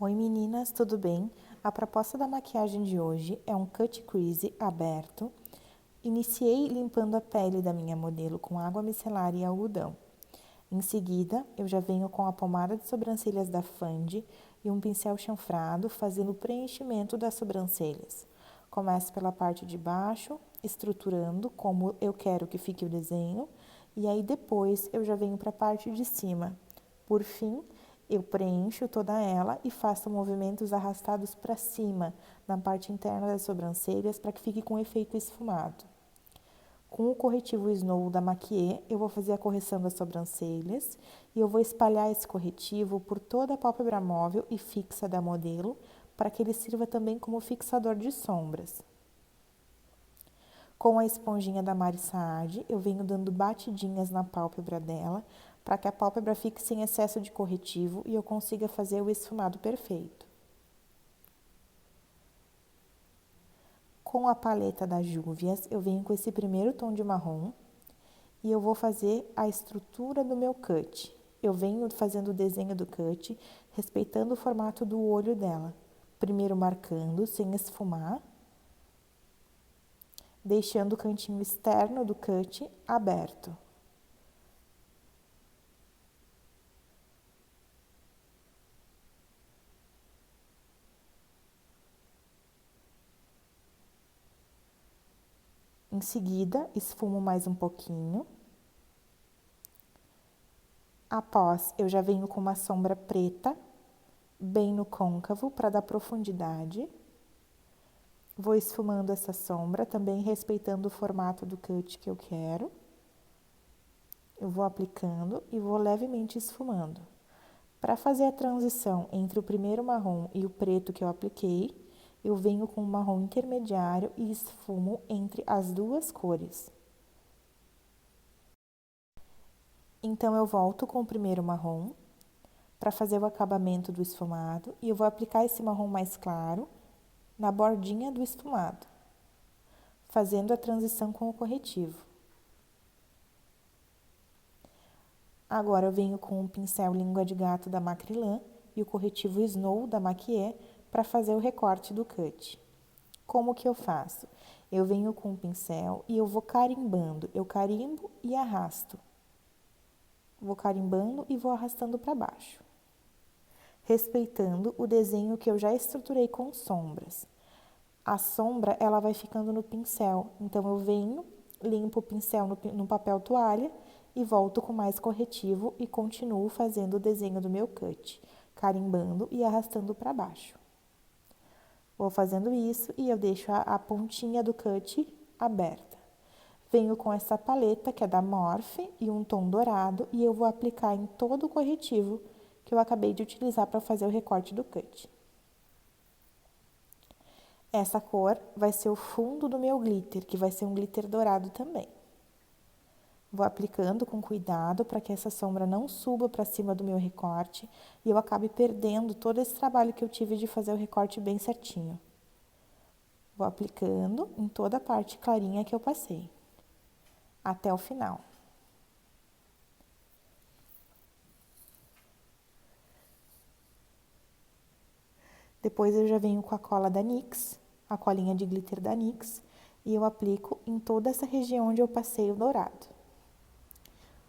Oi meninas, tudo bem? A proposta da maquiagem de hoje é um cut crease aberto. Iniciei limpando a pele da minha modelo com água micelar e algodão. Em seguida, eu já venho com a pomada de sobrancelhas da Fandi e um pincel chanfrado fazendo o preenchimento das sobrancelhas. Começo pela parte de baixo, estruturando como eu quero que fique o desenho, e aí depois eu já venho para a parte de cima. Por fim, eu preencho toda ela e faço movimentos arrastados para cima, na parte interna das sobrancelhas, para que fique com efeito esfumado. Com o corretivo Snow da Maquiê, eu vou fazer a correção das sobrancelhas e eu vou espalhar esse corretivo por toda a pálpebra móvel e fixa da modelo, para que ele sirva também como fixador de sombras. Com a esponjinha da Mari Saad, eu venho dando batidinhas na pálpebra dela, para que a pálpebra fique sem excesso de corretivo e eu consiga fazer o esfumado perfeito. Com a paleta da Juvias, eu venho com esse primeiro tom de marrom e eu vou fazer a estrutura do meu cut. Eu venho fazendo o desenho do cut, respeitando o formato do olho dela. Primeiro marcando, sem esfumar, deixando o cantinho externo do cut aberto. Em seguida, esfumo mais um pouquinho. Após, eu já venho com uma sombra preta, bem no côncavo, para dar profundidade. Vou esfumando essa sombra, também respeitando o formato do cut que eu quero. Eu vou aplicando e vou levemente esfumando. Para fazer a transição entre o primeiro marrom e o preto que eu apliquei, eu venho com um marrom intermediário e esfumo entre as duas cores. Então, eu volto com o primeiro marrom para fazer o acabamento do esfumado e eu vou aplicar esse marrom mais claro na bordinha do esfumado, fazendo a transição com o corretivo. Agora, eu venho com o pincel Língua de Gato da Macrylan e o corretivo Snow da Maquiê para fazer o recorte do cut. Como que eu faço? Eu venho com o pincel e eu vou carimbando. Eu carimbo e arrasto. Vou carimbando e vou arrastando para baixo, respeitando o desenho que eu já estruturei com sombras. A sombra, ela vai ficando no pincel, então eu venho, limpo o pincel no papel toalha e volto com mais corretivo e continuo fazendo o desenho do meu cut, carimbando e arrastando para baixo. Vou fazendo isso e eu deixo a pontinha do cut aberta. Venho com essa paleta, que é da Morphe, e um tom dourado, e eu vou aplicar em todo o corretivo que eu acabei de utilizar para fazer o recorte do cut. Essa cor vai ser o fundo do meu glitter, que vai ser um glitter dourado também. Vou aplicando com cuidado para que essa sombra não suba para cima do meu recorte e eu acabe perdendo todo esse trabalho que eu tive de fazer o recorte bem certinho. Vou aplicando em toda a parte clarinha que eu passei, até o final. Depois eu já venho com a cola da NYX, a colinha de glitter da NYX, e eu aplico em toda essa região onde eu passei o dourado.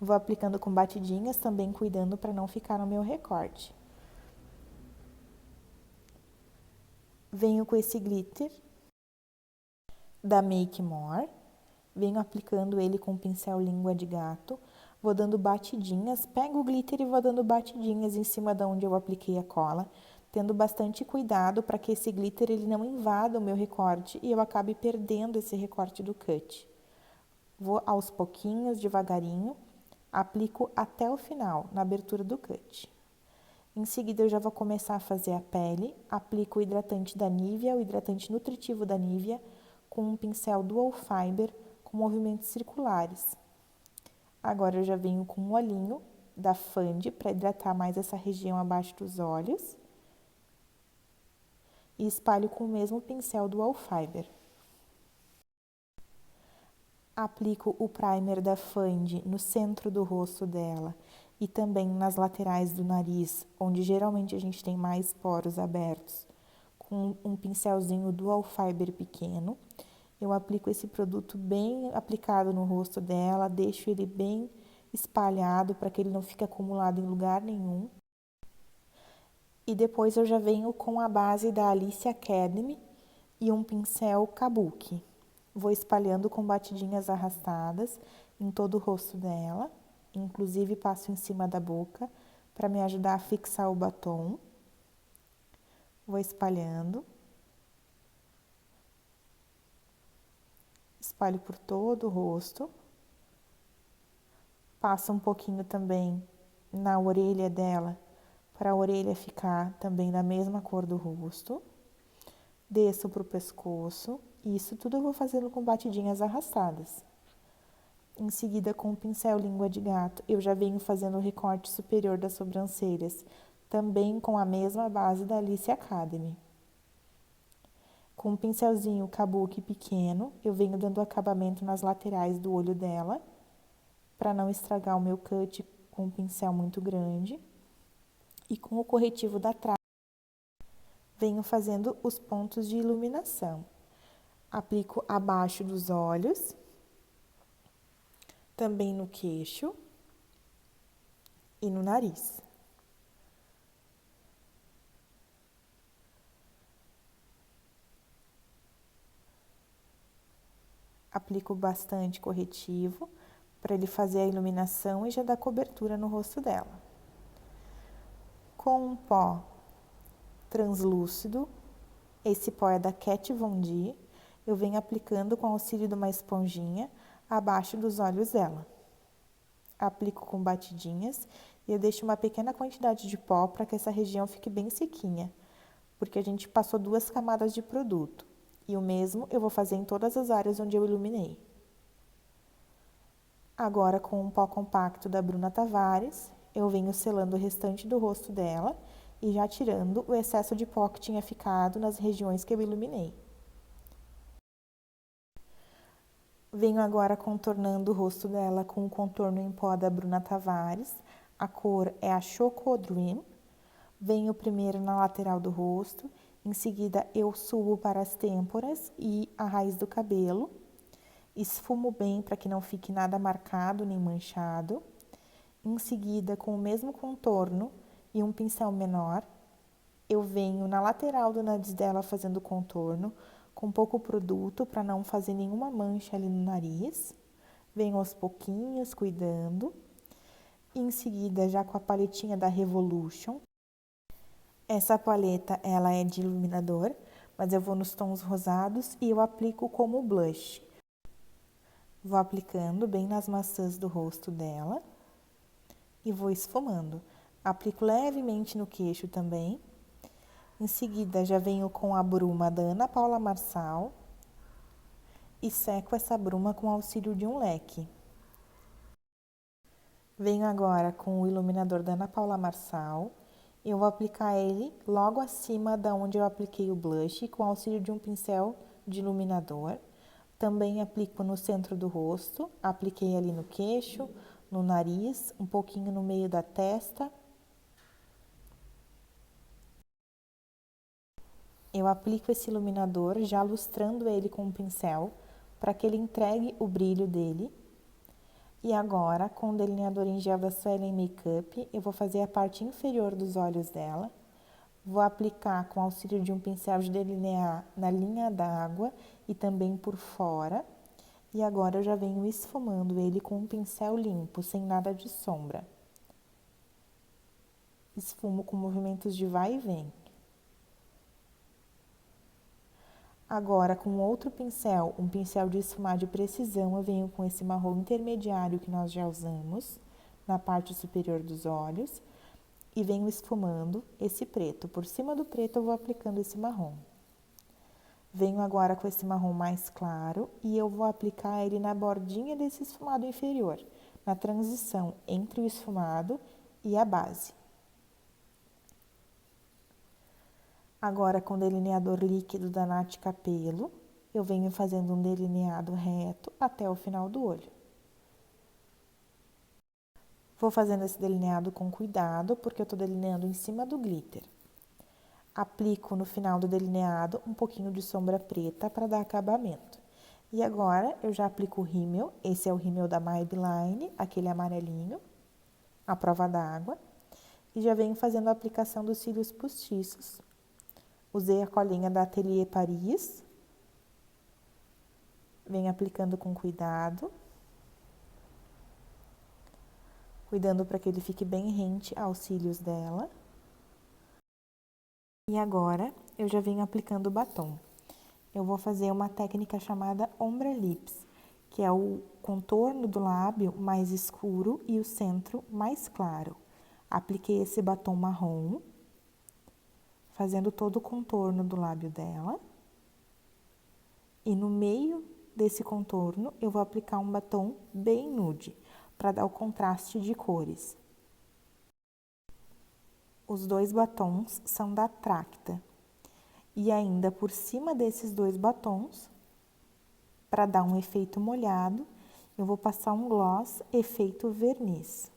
Vou aplicando com batidinhas, também cuidando para não ficar no meu recorte. Venho com esse glitter da Make More, venho aplicando ele com o pincel Língua de Gato, vou dando batidinhas, pego o glitter e vou dando batidinhas em cima de onde eu apliquei a cola, tendo bastante cuidado para que esse glitter ele não invada o meu recorte e eu acabe perdendo esse recorte do cut. Vou aos pouquinhos, devagarinho, aplico até o final, na abertura do cut. Em seguida, eu já vou começar a fazer a pele, aplico o hidratante da Nivea, o hidratante nutritivo da Nivea, com um pincel Dual Fiber, com movimentos circulares. Agora, eu já venho com um olhinho da Fandi, para hidratar mais essa região abaixo dos olhos. E espalho com o mesmo pincel Dual Fiber. Aplico o primer da Fandi no centro do rosto dela e também nas laterais do nariz, onde geralmente a gente tem mais poros abertos, com um pincelzinho dual fiber pequeno. Eu aplico esse produto bem aplicado no rosto dela, deixo ele bem espalhado para que ele não fique acumulado em lugar nenhum. E depois eu já venho com a base da Alice Academy e um pincel Kabuki. Vou espalhando com batidinhas arrastadas em todo o rosto dela, inclusive passo em cima da boca para me ajudar a fixar o batom. Vou espalhando. Espalho por todo o rosto. Passo um pouquinho também na orelha dela, para a orelha ficar também da mesma cor do rosto. Desço para o pescoço. Isso tudo eu vou fazendo com batidinhas arrastadas. Em seguida, com o pincel língua de gato, eu já venho fazendo o recorte superior das sobrancelhas, também com a mesma base da Alice Academy. Com um pincelzinho kabuki pequeno, eu venho dando acabamento nas laterais do olho dela, para não estragar o meu cut com um pincel muito grande. E com o corretivo da traça, venho fazendo os pontos de iluminação. Aplico abaixo dos olhos, também no queixo e no nariz. Aplico bastante corretivo para ele fazer a iluminação e já dar cobertura no rosto dela. Com um pó translúcido, esse pó é da Kat Von D, eu venho aplicando com auxílio de uma esponjinha abaixo dos olhos dela. Aplico com batidinhas e eu deixo uma pequena quantidade de pó para que essa região fique bem sequinha, porque a gente passou 2 camadas de produto. E o mesmo eu vou fazer em todas as áreas onde eu iluminei. Agora, com um pó compacto da Bruna Tavares, eu venho selando o restante do rosto dela e já tirando o excesso de pó que tinha ficado nas regiões que eu iluminei. Venho agora contornando o rosto dela com o contorno em pó da Bruna Tavares. A cor é a Choco Dream. Venho primeiro na lateral do rosto, em seguida eu subo para as têmporas e a raiz do cabelo. Esfumo bem para que não fique nada marcado nem manchado. Em seguida, com o mesmo contorno e um pincel menor, eu venho na lateral do nariz dela fazendo contorno, com pouco produto para não fazer nenhuma mancha ali no nariz. Venho aos pouquinhos, cuidando. Em seguida, já com a paletinha da Revolution. Essa paleta, ela é de iluminador, mas eu vou nos tons rosados e eu aplico como blush. Vou aplicando bem nas maçãs do rosto dela e vou esfumando. Aplico levemente no queixo também. Em seguida, já venho com a bruma da Ana Paula Marçal e seco essa bruma com o auxílio de um leque. Venho agora com o iluminador da Ana Paula Marçal. Eu vou aplicar ele logo acima da onde eu apliquei o blush, com o auxílio de um pincel de iluminador. Também aplico no centro do rosto, apliquei ali no queixo, no nariz, um pouquinho no meio da testa. Eu aplico esse iluminador já lustrando ele com o pincel, para que ele entregue o brilho dele. E agora, com o delineador em gel da Suelen Makeup, eu vou fazer a parte inferior dos olhos dela. Vou aplicar com o auxílio de um pincel de delinear na linha d'água e também por fora. E agora eu já venho esfumando ele com um pincel limpo, sem nada de sombra. Esfumo com movimentos de vai e vem. Agora, com outro pincel, um pincel de esfumar de precisão, eu venho com esse marrom intermediário que nós já usamos na parte superior dos olhos e venho esfumando esse preto. Por cima do preto eu vou aplicando esse marrom. Venho agora com esse marrom mais claro e eu vou aplicar ele na bordinha desse esfumado inferior, na transição entre o esfumado e a base. Agora, com o delineador líquido da Naty Capello, eu venho fazendo um delineado reto até o final do olho. Vou fazendo esse delineado com cuidado, porque eu tô delineando em cima do glitter. Aplico no final do delineado um pouquinho de sombra preta para dar acabamento. E agora, eu já aplico o rímel, esse é o rímel da Maybelline, aquele amarelinho, à prova d'água. E já venho fazendo a aplicação dos cílios postiços. Usei a colinha da Atelier Paris. Venho aplicando com cuidado. Cuidando para que ele fique bem rente aos cílios dela. E agora, eu já venho aplicando o batom. Eu vou fazer uma técnica chamada Ombre Lips, que é o contorno do lábio mais escuro e o centro mais claro. Apliquei esse batom marrom, fazendo todo o contorno do lábio dela. E no meio desse contorno, eu vou aplicar um batom bem nude, para dar o contraste de cores. Os dois batons são da Tracta. E ainda por cima desses dois batons, para dar um efeito molhado, eu vou passar um gloss efeito verniz.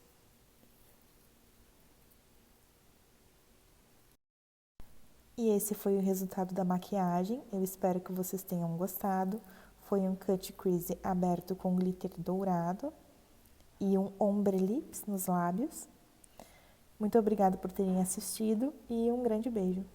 E esse foi o resultado da maquiagem. Eu espero que vocês tenham gostado. Foi um cut crease aberto com glitter dourado e um ombre lips nos lábios. Muito obrigada por terem assistido e um grande beijo!